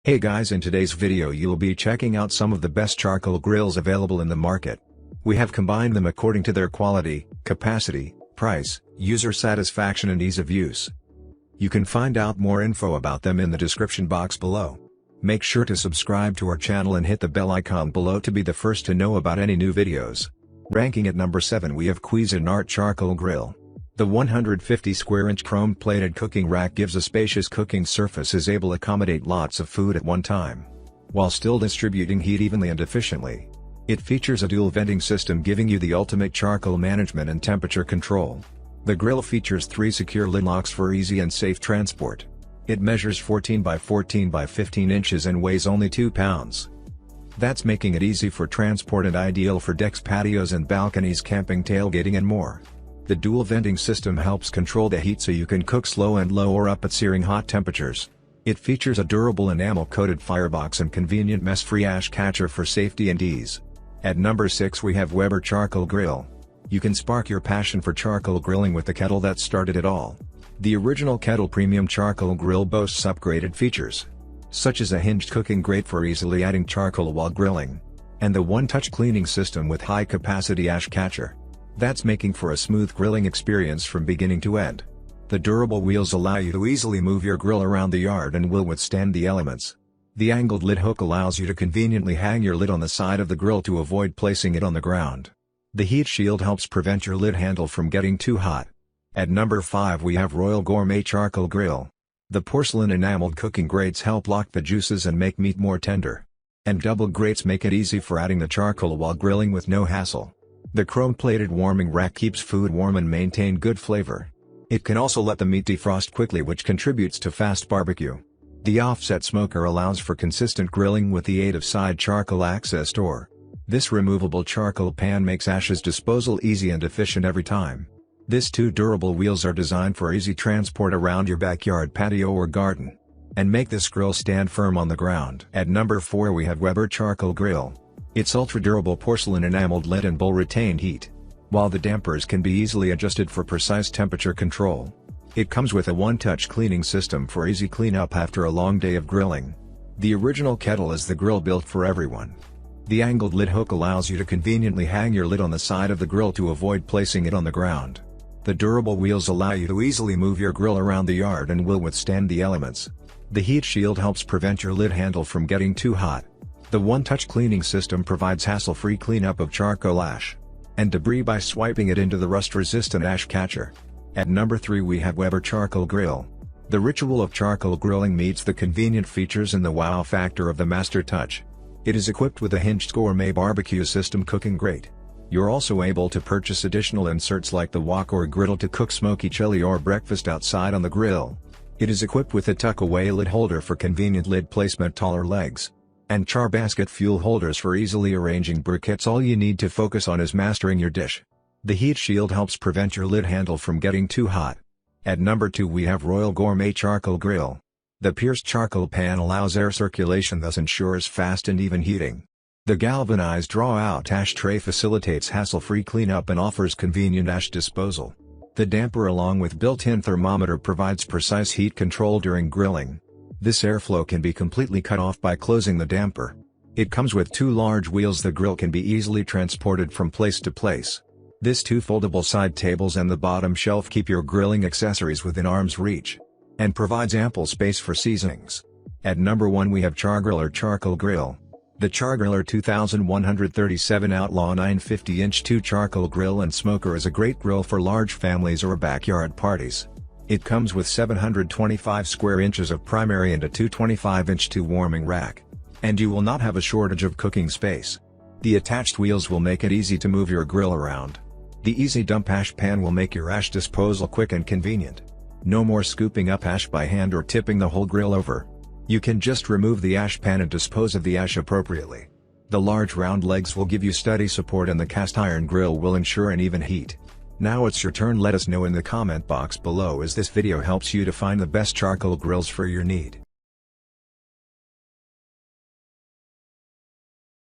Hey guys, in today's video you'll be checking out some of the best charcoal grills available in the market. We have combined them according to their quality, capacity, price, user satisfaction and ease of use. You can find out more info about them in the description box below. Make sure to subscribe to our channel and hit the bell icon below to be the first to know about any new videos. Ranking at number 7 we have Cuisinart Charcoal Grill. The 150 square inch chrome plated cooking rack gives a spacious cooking surface is able to accommodate lots of food at one time, while still distributing heat evenly and efficiently. It features a dual venting system giving you the ultimate charcoal management and temperature control. The grill features 3 secure lid locks for easy and safe transport. It measures 14 by 14 by 15 inches and weighs only 2 pounds. That's making it easy for transport and ideal for decks, patios and balconies, camping, tailgating and more. The dual venting system helps control the heat so you can cook slow and low or up at searing hot temperatures. It features a durable enamel-coated firebox and convenient mess-free ash catcher for safety and ease. At number 6 we have Weber Charcoal Grill. You can spark your passion for charcoal grilling with the kettle that started it all. The original Kettle Premium Charcoal Grill boasts upgraded features, such as a hinged cooking grate for easily adding charcoal while grilling, and the one-touch cleaning system with high-capacity ash catcher. That's making for a smooth grilling experience from beginning to end. The durable wheels allow you to easily move your grill around the yard and will withstand the elements. The angled lid hook allows you to conveniently hang your lid on the side of the grill to avoid placing it on the ground. The heat shield helps prevent your lid handle from getting too hot. At number 5 we have Royal Gourmet Charcoal Grill. The porcelain enameled cooking grates help lock the juices and make meat more tender. And double grates make it easy for adding the charcoal while grilling with no hassle. The chrome-plated warming rack keeps food warm and maintain good flavor. It can also let the meat defrost quickly, which contributes to fast barbecue. The offset smoker allows for consistent grilling with the aid of side charcoal access door. This removable charcoal pan makes ashes disposal easy and efficient every time. These 2 durable wheels are designed for easy transport around your backyard, patio or garden, and make this grill stand firm on the ground. At number 4 we have Weber Charcoal Grill. Its ultra-durable porcelain enameled lid and bowl retain heat, while the dampers can be easily adjusted for precise temperature control. It comes with a one-touch cleaning system for easy cleanup after a long day of grilling. The original kettle is the grill built for everyone. The angled lid hook allows you to conveniently hang your lid on the side of the grill to avoid placing it on the ground. The durable wheels allow you to easily move your grill around the yard and will withstand the elements. The heat shield helps prevent your lid handle from getting too hot. The one-touch cleaning system provides hassle-free cleanup of charcoal ash and debris by swiping it into the rust-resistant ash catcher. At number 3 we have Weber Charcoal Grill. The ritual of charcoal grilling meets the convenient features and the wow factor of the Master Touch. It is equipped with a hinged gourmet barbecue system cooking grate. You're also able to purchase additional inserts like the wok or griddle to cook smoky chili or breakfast outside on the grill. It is equipped with a tuck-away lid holder for convenient lid placement, taller legs, and char basket fuel holders for easily arranging briquettes. All you need to focus on is mastering your dish. The heat shield helps prevent your lid handle from getting too hot. At number 2 we have Royal Gourmet Charcoal Grill. The pierced charcoal pan allows air circulation, thus ensures fast and even heating. The galvanized draw-out ash tray facilitates hassle-free cleanup and offers convenient ash disposal. The damper along with built-in thermometer provides precise heat control during grilling. This airflow can be completely cut off by closing the damper. It comes with 2 large wheels. The grill can be easily transported from place to place. These 2 foldable side tables and the bottom shelf keep your grilling accessories within arm's reach, and provides ample space for seasonings. At number 1 we have Chargriller Charcoal Grill. The Chargriller 2137 Outlaw 950-inch 2 charcoal grill and smoker is a great grill for large families or backyard parties. It comes with 725 square inches of primary and a 225-inch 2 warming rack. And you will not have a shortage of cooking space. The attached wheels will make it easy to move your grill around. The easy dump ash pan will make your ash disposal quick and convenient. No more scooping up ash by hand or tipping the whole grill over. You can just remove the ash pan and dispose of the ash appropriately. The large round legs will give you steady support and the cast iron grill will ensure an even heat. Now it's your turn. Let us know in the comment box below as this video helps you to find the best charcoal grills for your need.